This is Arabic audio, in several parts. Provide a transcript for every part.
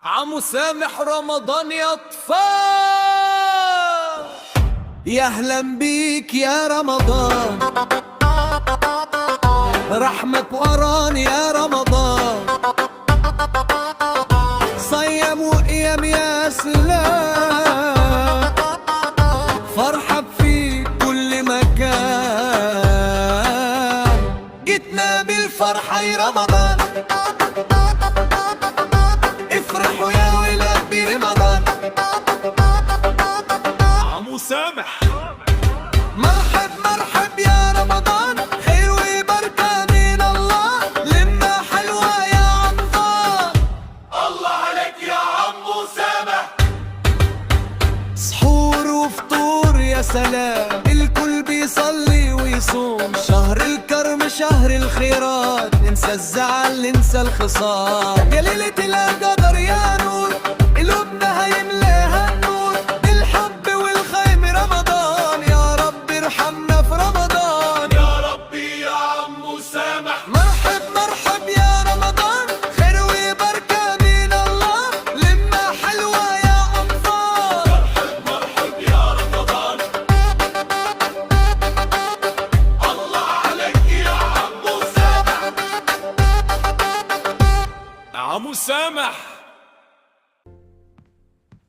عمو سامح رمضان يا طفال، يا اهلا بيك يا رمضان، رحمة وقران يا رمضان، صيام وقيام يا سلام، فرحة في كل مكان، جيتنا بالفرحة يا رمضان، افرحوا يا ولاد برمضان. عمو سامح مرحب مرحب يا رمضان، خير وبركة من الله، لما حلوة يا عمضان. الله عليك يا عمو سامح. سحور وفطور يا سلام، الكل بيصلي ويصوم، شهر الكرم شهر الخيرات، ننسى الزعل ننسى الخصام، يا ليلة القدر يا نور، قلوبنا هيملاها النور، بالحب والخيم رمضان، يا رب ارحمنا في رمضان. يا ربي يا عمو سامح. مرحب مرحب يا رمضان، خير وبركة من الله، لما حلوة يا عمضان. مرحب مرحب يا رمضان. الله عليك يا عمو سامح. عمو سامح.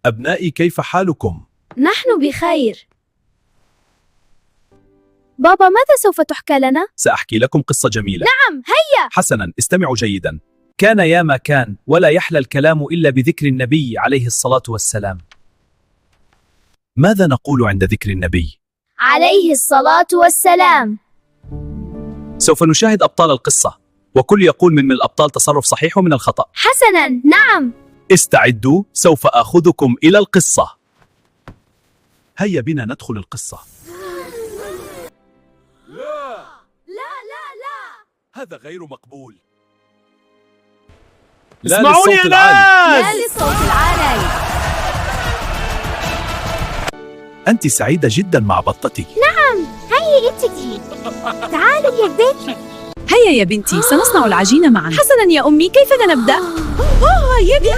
أبنائي كيف حالكم؟ نحن بخير. بابا، ماذا سوف تحكى لنا؟ سأحكي لكم قصة جميلة. نعم، هيا. حسنا، استمعوا جيدا. كان يا ما كان، ولا يحلى الكلام إلا بذكر النبي عليه الصلاة والسلام. ماذا نقول عند ذكر النبي؟ عليه الصلاة والسلام. سوف نشاهد أبطال القصة، وكل يقول من الأبطال تصرف صحيح ومن الخطأ. حسنا، نعم. استعدوا، سوف آخذكم إلى القصة. هيا بنا ندخل القصة. لا لا لا. هذا غير مقبول. اسمعوني يا ناس. لا للصوت العالي. أنت سعيدة جدا مع بطتك. نعم، هيا ابتدي. تعالي يا بنتي. هيا يا بنتي، سنصنع العجين معا. حسنا يا أمي، كيف نبدأ؟ يدي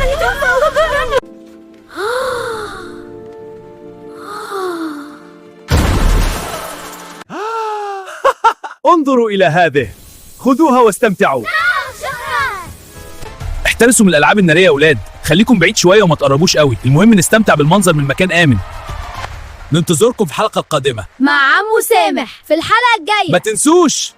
انظروا إلى هذه، خذوها واستمتعوا. احترسوا من الألعاب النارية يا أولاد، خليكم بعيد شوية وما تقربوش قوي، المهم نستمتع بالمنظر من مكان آمن. ننتظركم في الحلقة القادمة. مع عمو سامح في الحلقة الجاية. ما تنسوش